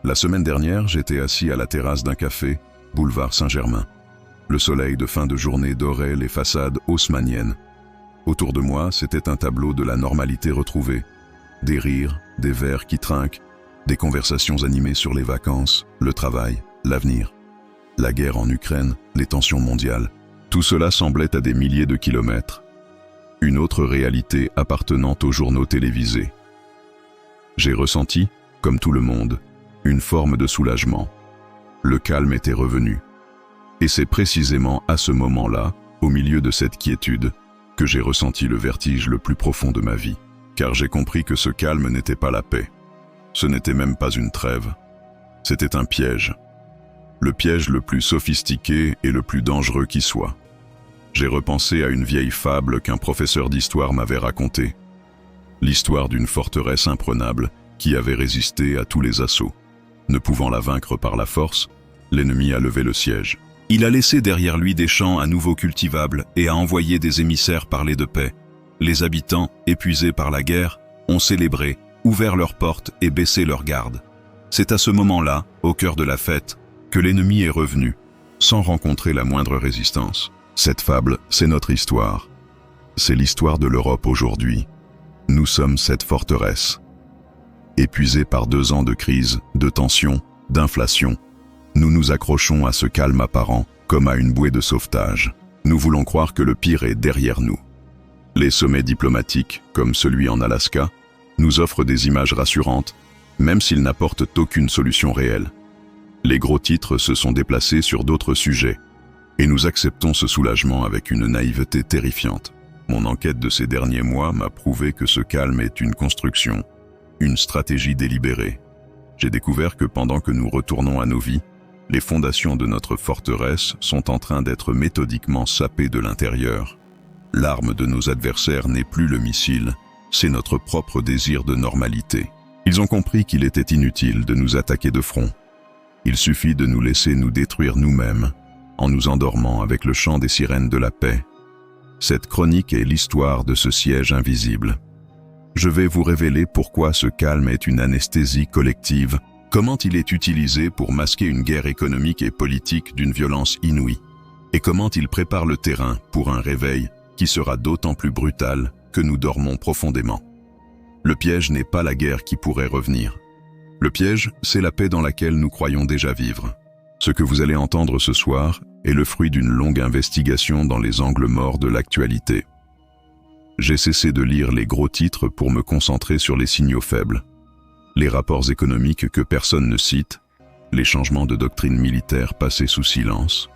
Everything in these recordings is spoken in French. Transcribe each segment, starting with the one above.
La semaine dernière, j'étais assis à la terrasse d'un café, boulevard Saint-Germain. Le soleil de fin de journée dorait les façades haussmanniennes. Autour de moi, c'était un tableau de la normalité retrouvée. Des rires, des verres qui trinquent, des conversations animées sur les vacances, le travail, l'avenir. La guerre en Ukraine, les tensions mondiales, tout cela semblait à des milliers de kilomètres. Une autre réalité appartenant aux journaux télévisés. J'ai ressenti, comme tout le monde, une forme de soulagement. Le calme était revenu. Et c'est précisément à ce moment-là, au milieu de cette quiétude, que j'ai ressenti le vertige le plus profond de ma vie. Car j'ai compris que ce calme n'était pas la paix. Ce n'était même pas une trêve. C'était un piège. Le piège le plus sophistiqué et le plus dangereux qui soit. J'ai repensé à une vieille fable qu'un professeur d'histoire m'avait racontée. L'histoire d'une forteresse imprenable qui avait résisté à tous les assauts. Ne pouvant la vaincre par la force, l'ennemi a levé le siège. Il a laissé derrière lui des champs à nouveau cultivables et a envoyé des émissaires parler de paix. Les habitants, épuisés par la guerre, ont célébré, ouvert leurs portes et baissé leurs gardes. C'est à ce moment-là, au cœur de la fête, que l'ennemi est revenu, sans rencontrer la moindre résistance. Cette fable, c'est notre histoire. C'est l'histoire de l'Europe aujourd'hui. Nous sommes cette forteresse. Épuisés par 2 ans de crise, de tension, d'inflation, nous nous accrochons à ce calme apparent comme à une bouée de sauvetage. Nous voulons croire que le pire est derrière nous. Les sommets diplomatiques, comme celui en Alaska, nous offrent des images rassurantes, même s'ils n'apportent aucune solution réelle. Les gros titres se sont déplacés sur d'autres sujets, et nous acceptons ce soulagement avec une naïveté terrifiante. Mon enquête de ces derniers mois m'a prouvé que ce calme est une construction, une stratégie délibérée. J'ai découvert que pendant que nous retournons à nos vies, les fondations de notre forteresse sont en train d'être méthodiquement sapées de l'intérieur. L'arme de nos adversaires n'est plus le missile, c'est notre propre désir de normalité. Ils ont compris qu'il était inutile de nous attaquer de front. Il suffit de nous laisser nous détruire nous-mêmes, en nous endormant avec le chant des sirènes de la paix. Cette chronique est l'histoire de ce siège invisible. Je vais vous révéler pourquoi ce calme est une anesthésie collective, comment il est utilisé pour masquer une guerre économique et politique d'une violence inouïe, et comment il prépare le terrain pour un réveil qui sera d'autant plus brutal que nous dormons profondément. Le piège n'est pas la guerre qui pourrait revenir. Le piège, c'est la paix dans laquelle nous croyons déjà vivre. Ce que vous allez entendre ce soir est le fruit d'une longue investigation dans les angles morts de l'actualité. J'ai cessé de lire les gros titres pour me concentrer sur les signaux faibles. Les rapports économiques que personne ne cite, les changements de doctrine militaire passés sous silence,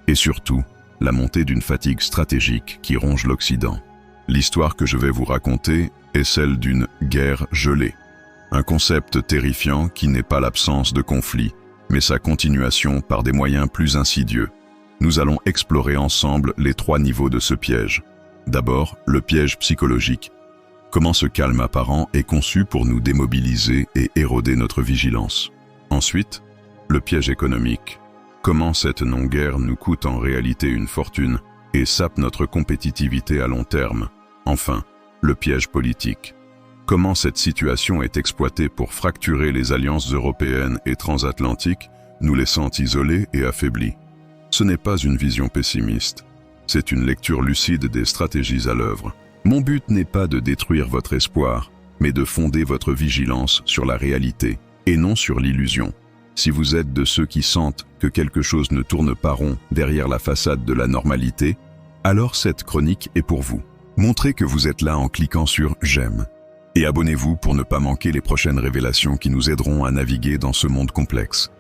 et surtout, la montée d'une fatigue stratégique qui ronge l'Occident. L'histoire que je vais vous raconter est celle d'une guerre gelée. Un concept terrifiant qui n'est pas l'absence de conflit, mais sa continuation par des moyens plus insidieux. Nous allons explorer ensemble les 3 niveaux de ce piège. D'abord, le piège psychologique. Comment ce calme apparent est conçu pour nous démobiliser et éroder notre vigilance. Ensuite, le piège économique. Comment cette non-guerre nous coûte en réalité une fortune et sape notre compétitivité à long terme. Enfin, le piège politique. Comment cette situation est exploitée pour fracturer les alliances européennes et transatlantiques, nous laissant isolés et affaiblis. Ce n'est pas une vision pessimiste, c'est une lecture lucide des stratégies à l'œuvre. Mon but n'est pas de détruire votre espoir, mais de fonder votre vigilance sur la réalité, et non sur l'illusion. Si vous êtes de ceux qui sentent que quelque chose ne tourne pas rond derrière la façade de la normalité, alors cette chronique est pour vous. Montrez que vous êtes là en cliquant sur « J'aime ». Et abonnez-vous pour ne pas manquer les prochaines révélations qui nous aideront à naviguer dans ce monde complexe.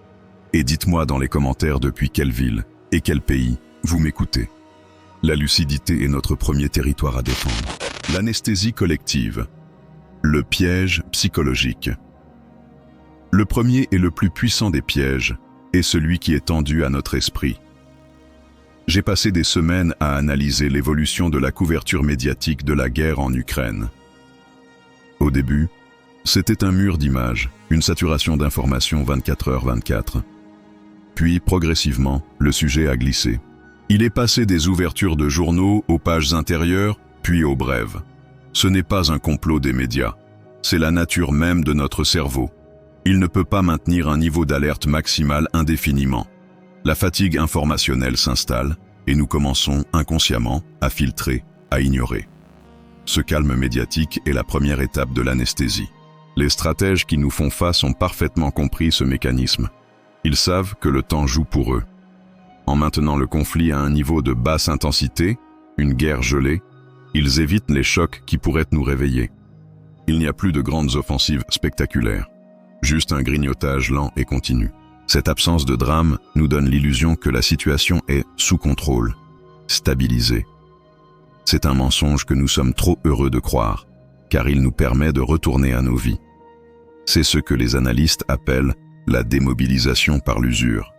Et dites-moi dans les commentaires depuis quelle ville et quel pays vous m'écoutez. La lucidité est notre premier territoire à défendre. L'anesthésie collective. Le piège psychologique. Le premier et le plus puissant des pièges est celui qui est tendu à notre esprit. J'ai passé des semaines à analyser l'évolution de la couverture médiatique de la guerre en Ukraine. Au début, c'était un mur d'images, une saturation d'informations 24h/24. Puis, progressivement, le sujet a glissé. Il est passé des ouvertures de journaux aux pages intérieures, puis aux brèves. Ce n'est pas un complot des médias, c'est la nature même de notre cerveau. Il ne peut pas maintenir un niveau d'alerte maximal indéfiniment. La fatigue informationnelle s'installe et nous commençons inconsciemment à filtrer, à ignorer. Ce calme médiatique est la première étape de l'anesthésie. Les stratèges qui nous font face ont parfaitement compris ce mécanisme. Ils savent que le temps joue pour eux. En maintenant le conflit à un niveau de basse intensité, une guerre gelée, ils évitent les chocs qui pourraient nous réveiller. Il n'y a plus de grandes offensives spectaculaires, juste un grignotage lent et continu. Cette absence de drame nous donne l'illusion que la situation est sous contrôle, stabilisée. C'est un mensonge que nous sommes trop heureux de croire, car il nous permet de retourner à nos vies. C'est ce que les analystes appellent la démobilisation par l'usure.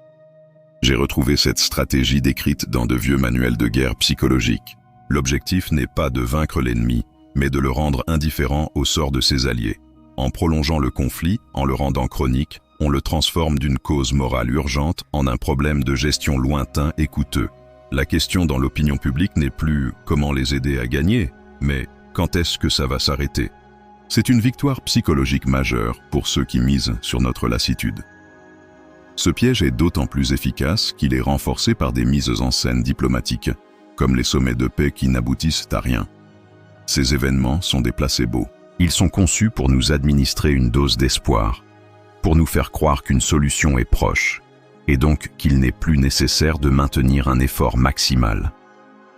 J'ai retrouvé cette stratégie décrite dans de vieux manuels de guerre psychologique. L'objectif n'est pas de vaincre l'ennemi, mais de le rendre indifférent au sort de ses alliés. En prolongeant le conflit, en le rendant chronique, on le transforme d'une cause morale urgente en un problème de gestion lointain et coûteux. La question dans l'opinion publique n'est plus « comment les aider à gagner », mais « quand est-ce que ça va s'arrêter ?» C'est une victoire psychologique majeure pour ceux qui misent sur notre lassitude. Ce piège est d'autant plus efficace qu'il est renforcé par des mises en scène diplomatiques, comme les sommets de paix qui n'aboutissent à rien. Ces événements sont des placebos. Ils sont conçus pour nous administrer une dose d'espoir, pour nous faire croire qu'une solution est proche, et donc qu'il n'est plus nécessaire de maintenir un effort maximal.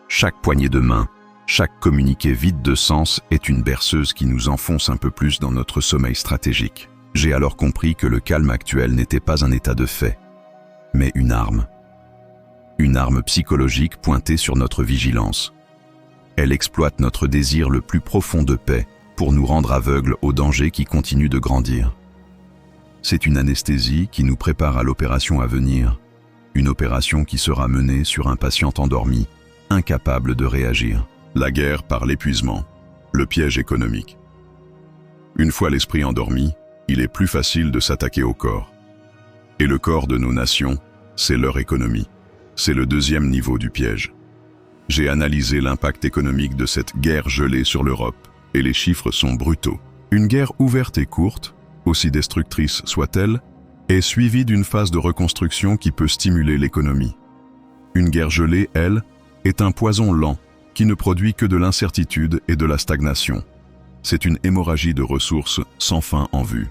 Chaque poignée de main, chaque communiqué vide de sens est une berceuse qui nous enfonce un peu plus dans notre sommeil stratégique. J'ai alors compris que le calme actuel n'était pas un état de fait, mais une arme. Une arme psychologique pointée sur notre vigilance. Elle exploite notre désir le plus profond de paix pour nous rendre aveugles aux dangers qui continuent de grandir. C'est une anesthésie qui nous prépare à l'opération à venir, une opération qui sera menée sur un patient endormi, incapable de réagir. La guerre par l'épuisement, le piège économique. Une fois l'esprit endormi, il est plus facile de s'attaquer au corps. Et le corps de nos nations, c'est leur économie. C'est le deuxième niveau du piège. J'ai analysé l'impact économique de cette guerre gelée sur l'Europe, et les chiffres sont brutaux. Une guerre ouverte et courte, aussi destructrice soit-elle, est suivie d'une phase de reconstruction qui peut stimuler l'économie. Une guerre gelée, elle, est un poison lent qui ne produit que de l'incertitude et de la stagnation. C'est une hémorragie de ressources sans fin en vue.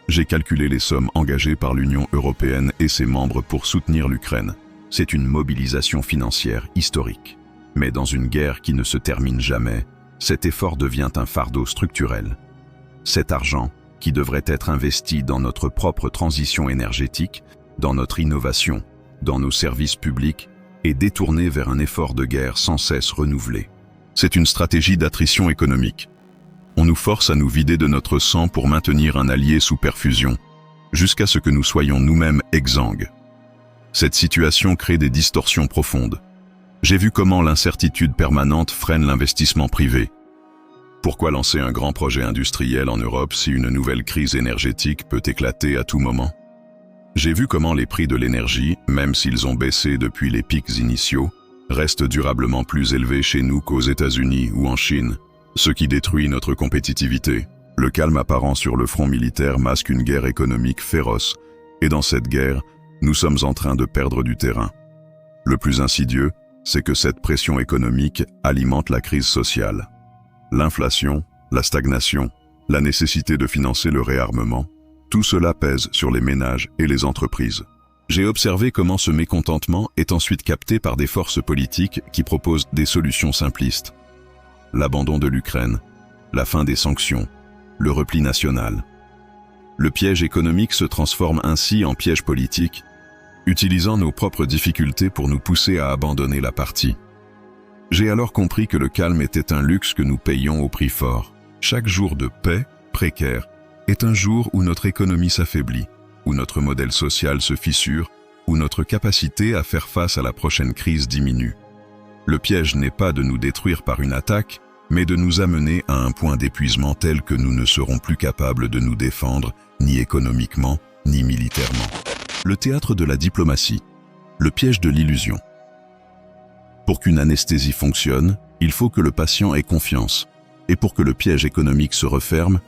J'ai calculé les sommes engagées par l'Union européenne et ses membres pour soutenir l'Ukraine. C'est une mobilisation financière historique. Mais dans une guerre qui ne se termine jamais, cet effort devient un fardeau structurel. Cet argent, qui devrait être investi dans notre propre transition énergétique, dans notre innovation, dans nos services publics, est détourné vers un effort de guerre sans cesse renouvelé. C'est une stratégie d'attrition économique. On nous force à nous vider de notre sang pour maintenir un allié sous perfusion, jusqu'à ce que nous soyons nous-mêmes exsangues. Cette situation crée des distorsions profondes. J'ai vu comment l'incertitude permanente freine l'investissement privé. Pourquoi lancer un grand projet industriel en Europe si une nouvelle crise énergétique peut éclater à tout moment ? J'ai vu comment les prix de l'énergie, même s'ils ont baissé depuis les pics initiaux, restent durablement plus élevés chez nous qu'aux États-Unis ou en Chine, ce qui détruit notre compétitivité. Le calme apparent sur le front militaire masque une guerre économique féroce, et dans cette guerre, nous sommes en train de perdre du terrain. Le plus insidieux, c'est que cette pression économique alimente la crise sociale. L'inflation, la stagnation, la nécessité de financer le réarmement, tout cela pèse sur les ménages et les entreprises. J'ai observé comment ce mécontentement est ensuite capté par des forces politiques qui proposent des solutions simplistes. L'abandon de l'Ukraine, la fin des sanctions, le repli national. Le piège économique se transforme ainsi en piège politique, utilisant nos propres difficultés pour nous pousser à abandonner la partie. J'ai alors compris que le calme était un luxe que nous payions au prix fort. Chaque jour de paix, précaire, est un jour où notre économie s'affaiblit, où notre modèle social se fissure, où notre capacité à faire face à la prochaine crise diminue. Le piège n'est pas de nous détruire par une attaque, mais de nous amener à un point d'épuisement tel que nous ne serons plus capables de nous défendre, ni économiquement, ni militairement. Le théâtre de la diplomatie, le piège de l'illusion. Pour qu'une anesthésie fonctionne, il faut que le patient ait confiance. Et pour que le piège économique se referme,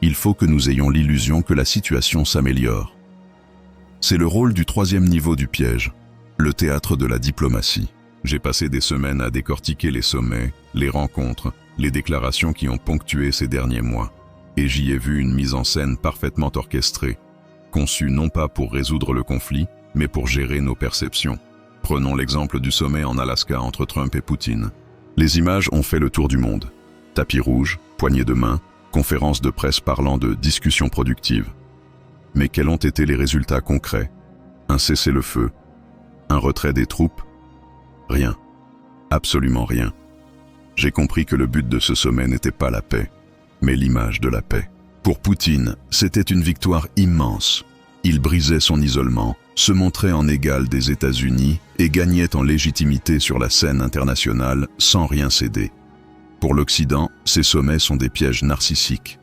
Il faut que nous ayons l'illusion que la situation s'améliore. C'est le rôle du troisième niveau du piège, le théâtre de la diplomatie. J'ai passé des semaines à décortiquer les sommets, les rencontres, les déclarations qui ont ponctué ces derniers mois. Et j'y ai vu une mise en scène parfaitement orchestrée, conçue non pas pour résoudre le conflit, mais pour gérer nos perceptions. Prenons l'exemple du sommet en Alaska entre Trump et Poutine. Les images ont fait le tour du monde. Tapis rouge, poignées de main, conférences de presse parlant de discussions productives. Mais quels ont été les résultats concrets? Un cessez-le-feu? Un retrait des troupes? Rien. Absolument rien. J'ai compris que le but de ce sommet n'était pas la paix, mais l'image de la paix. Pour Poutine, c'était une victoire immense. Il brisait son isolement, se montrait en égal des États-Unis et gagnait en légitimité sur la scène internationale sans rien céder. Pour l'Occident, ces sommets sont des pièges narcissiques.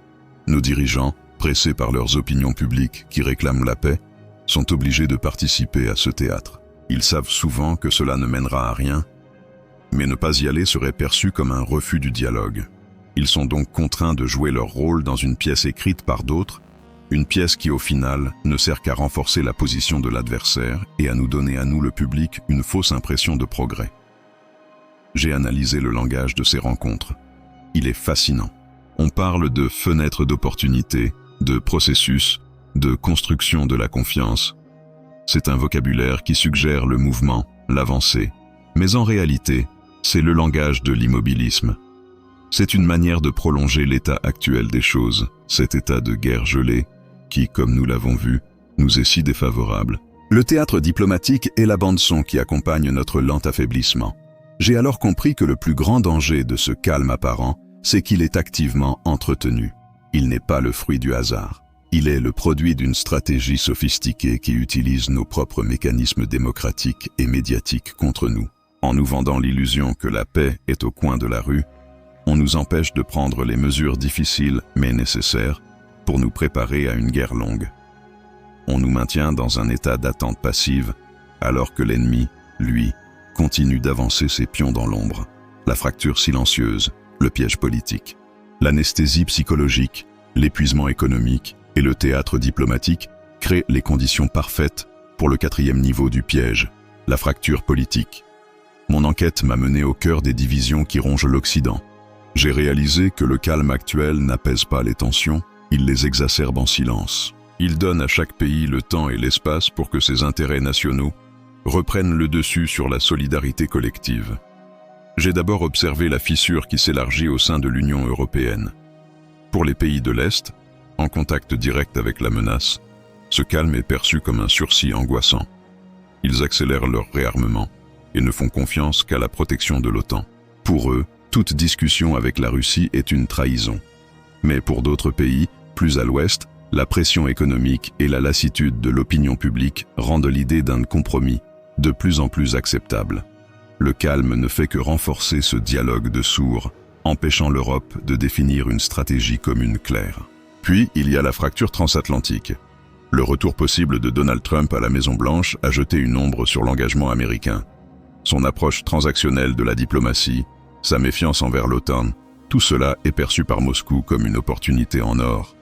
Nos dirigeants, pressés par leurs opinions publiques qui réclament la paix, sont obligés de participer à ce théâtre. Ils savent souvent que cela ne mènera à rien, mais ne pas y aller serait perçu comme un refus du dialogue. Ils sont donc contraints de jouer leur rôle dans une pièce écrite par d'autres, une pièce qui au final ne sert qu'à renforcer la position de l'adversaire et à nous donner à nous le public une fausse impression de progrès. J'ai analysé le langage de ces rencontres. Il est fascinant. On parle de fenêtres d'opportunité, de processus, de construction de la confiance. C'est un vocabulaire qui suggère le mouvement, l'avancée. Mais en réalité, c'est le langage de l'immobilisme. C'est une manière de prolonger l'état actuel des choses, cet état de guerre gelée, qui, comme nous l'avons vu, nous est si défavorable. Le théâtre diplomatique est la bande-son qui accompagne notre lent affaiblissement. J'ai alors compris que le plus grand danger de ce calme apparent, c'est qu'il est activement entretenu. Il n'est pas le fruit du hasard. Il est le produit d'une stratégie sophistiquée qui utilise nos propres mécanismes démocratiques et médiatiques contre nous. En nous vendant l'illusion que la paix est au coin de la rue, on nous empêche de prendre les mesures difficiles mais nécessaires pour nous préparer à une guerre longue. On nous maintient dans un état d'attente passive, alors que l'ennemi, lui, continue d'avancer ses pions dans l'ombre. La fracture silencieuse, le piège politique, l'anesthésie psychologique, l'épuisement économique et le théâtre diplomatique créent les conditions parfaites pour le quatrième niveau du piège, la fracture politique. Mon enquête m'a mené au cœur des divisions qui rongent l'Occident. J'ai réalisé que le calme actuel n'apaise pas les tensions, il les exacerbe en silence. Il donne à chaque pays le temps et l'espace pour que ses intérêts nationaux reprennent le dessus sur la solidarité collective. J'ai d'abord observé la fissure qui s'élargit au sein de l'Union européenne. Pour les pays de l'Est, en contact direct avec la menace, ce calme est perçu comme un sursis angoissant. Ils accélèrent leur réarmement et ne font confiance qu'à la protection de l'OTAN. Pour eux, toute discussion avec la Russie est une trahison. Mais pour d'autres pays, plus à l'ouest, la pression économique et la lassitude de l'opinion publique rendent l'idée d'un compromis de plus en plus acceptable. Le calme ne fait que renforcer ce dialogue de sourds, empêchant l'Europe de définir une stratégie commune claire. Puis, il y a la fracture transatlantique. Le retour possible de Donald Trump à la Maison-Blanche a jeté une ombre sur l'engagement américain. Son approche transactionnelle de la diplomatie, sa méfiance envers l'OTAN, tout cela est perçu par Moscou comme une opportunité en or.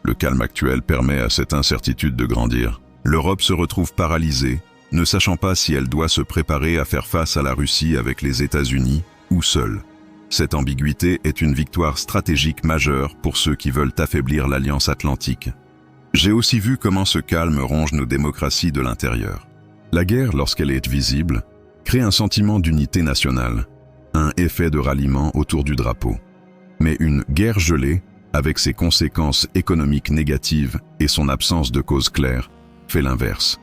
Le calme actuel permet à cette incertitude de grandir. L'Europe se retrouve paralysée, ne sachant pas si elle doit se préparer à faire face à la Russie avec les États-Unis ou seule. Cette ambiguïté est une victoire stratégique majeure pour ceux qui veulent affaiblir l'Alliance Atlantique. J'ai aussi vu comment ce calme ronge nos démocraties de l'intérieur. La guerre, lorsqu'elle est visible, crée un sentiment d'unité nationale, un effet de ralliement autour du drapeau. Mais une guerre gelée, avec ses conséquences économiques négatives et son absence de cause claire, fait l'inverse.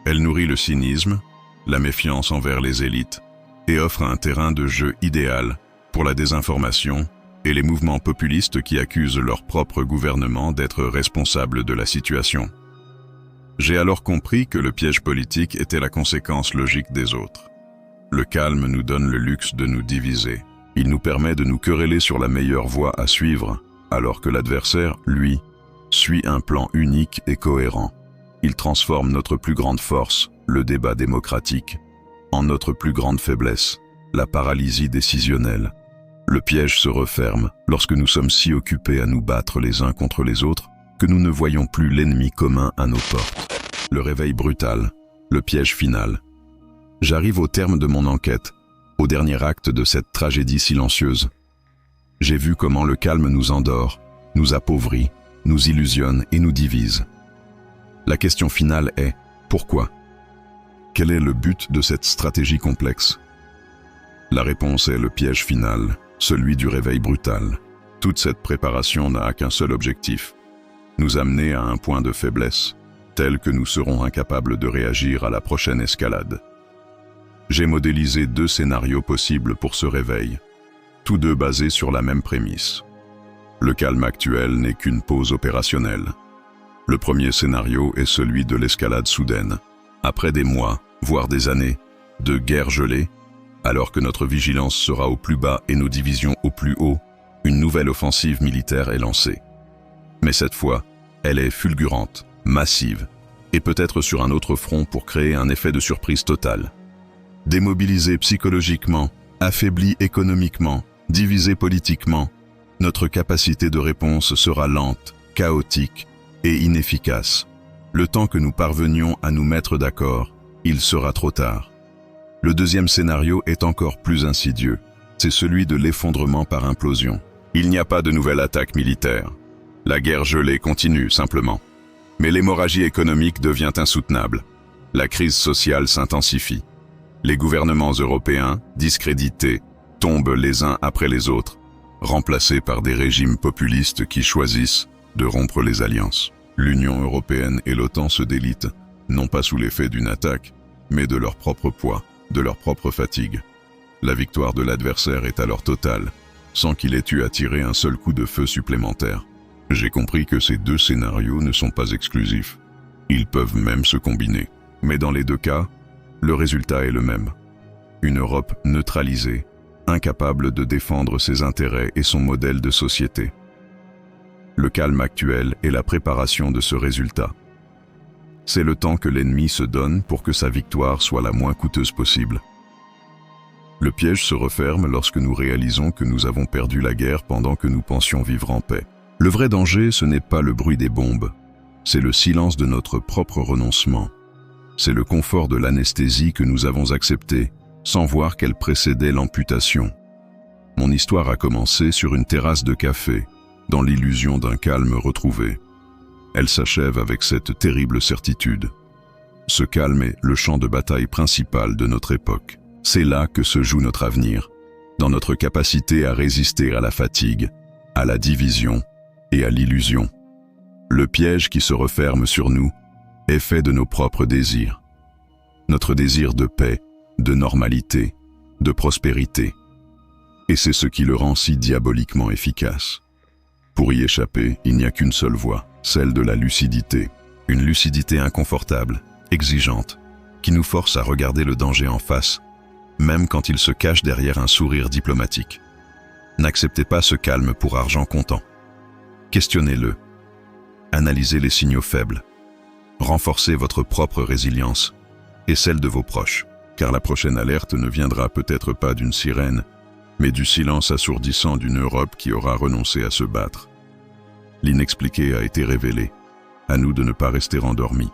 Elle nourrit le cynisme, la méfiance envers les élites, et offre un terrain de jeu idéal pour la désinformation et les mouvements populistes qui accusent leur propre gouvernement d'être responsables de la situation. J'ai alors compris que le piège politique était la conséquence logique des autres. Le calme nous donne le luxe de nous diviser. Il nous permet de nous quereller sur la meilleure voie à suivre, alors que l'adversaire, lui, suit un plan unique et cohérent. Il transforme notre plus grande force, le débat démocratique, en notre plus grande faiblesse, la paralysie décisionnelle. Le piège se referme lorsque nous sommes si occupés à nous battre les uns contre les autres que nous ne voyons plus l'ennemi commun à nos portes. Le réveil brutal, le piège final. J'arrive au terme de mon enquête, au dernier acte de cette tragédie silencieuse. J'ai vu comment le calme nous endort, nous appauvrit, nous illusionne et nous divise. La question finale est « Pourquoi ?» Quel est le but de cette stratégie complexe? La réponse est le piège final, celui du réveil brutal. Toute cette préparation n'a qu'un seul objectif, nous amener à un point de faiblesse, tel que nous serons incapables de réagir à la prochaine escalade. J'ai modélisé 2 scénarios possibles pour ce réveil, tous 2 basés sur la même prémisse. Le calme actuel n'est qu'une pause opérationnelle. Le premier scénario est celui de l'escalade soudaine. Après des mois, voire des années, de guerre gelée, alors que notre vigilance sera au plus bas et nos divisions au plus haut, une nouvelle offensive militaire est lancée. Mais cette fois, elle est fulgurante, massive, et peut-être sur un autre front pour créer un effet de surprise totale. Démobilisés psychologiquement, affaiblis économiquement, divisés politiquement, notre capacité de réponse sera lente, chaotique et inefficace. Le temps que nous parvenions à nous mettre d'accord, il sera trop tard. Le deuxième scénario est encore plus insidieux. C'est celui de l'effondrement par implosion. Il n'y a pas de nouvelle attaque militaire. La guerre gelée continue simplement. Mais l'hémorragie économique devient insoutenable. La crise sociale s'intensifie. Les gouvernements européens, discrédités, tombent les uns après les autres, remplacés par des régimes populistes qui choisissent de rompre les alliances. L'Union européenne et l'OTAN se délitent, non pas sous l'effet d'une attaque, mais de leur propre poids, de leur propre fatigue. La victoire de l'adversaire est alors totale, sans qu'il ait eu à tirer un seul coup de feu supplémentaire. J'ai compris que ces 2 scénarios ne sont pas exclusifs. Ils peuvent même se combiner. Mais dans les 2 cas, le résultat est le même. Une Europe neutralisée, incapable de défendre ses intérêts et son modèle de société. Le calme actuel est la préparation de ce résultat. C'est le temps que l'ennemi se donne pour que sa victoire soit la moins coûteuse possible. Le piège se referme lorsque nous réalisons que nous avons perdu la guerre pendant que nous pensions vivre en paix. Le vrai danger, ce n'est pas le bruit des bombes, c'est le silence de notre propre renoncement. C'est le confort de l'anesthésie que nous avons accepté, sans voir qu'elle précédait l'amputation. Mon histoire a commencé sur une terrasse de café, dans l'illusion d'un calme retrouvé. Elle s'achève avec cette terrible certitude. Ce calme est le champ de bataille principal de notre époque. C'est là que se joue notre avenir, dans notre capacité à résister à la fatigue, à la division et à l'illusion. Le piège qui se referme sur nous est fait de nos propres désirs. Notre désir de paix, de normalité, de prospérité. Et c'est ce qui le rend si diaboliquement efficace. Pour y échapper, il n'y a qu'une seule voie, celle de la lucidité. Une lucidité inconfortable, exigeante, qui nous force à regarder le danger en face, même quand il se cache derrière un sourire diplomatique. N'acceptez pas ce calme pour argent comptant. Questionnez-le. Analysez les signaux faibles. Renforcez votre propre résilience et celle de vos proches, car la prochaine alerte ne viendra peut-être pas d'une sirène, mais du silence assourdissant d'une Europe qui aura renoncé à se battre. L'inexpliqué a été révélé. À nous de ne pas rester endormis.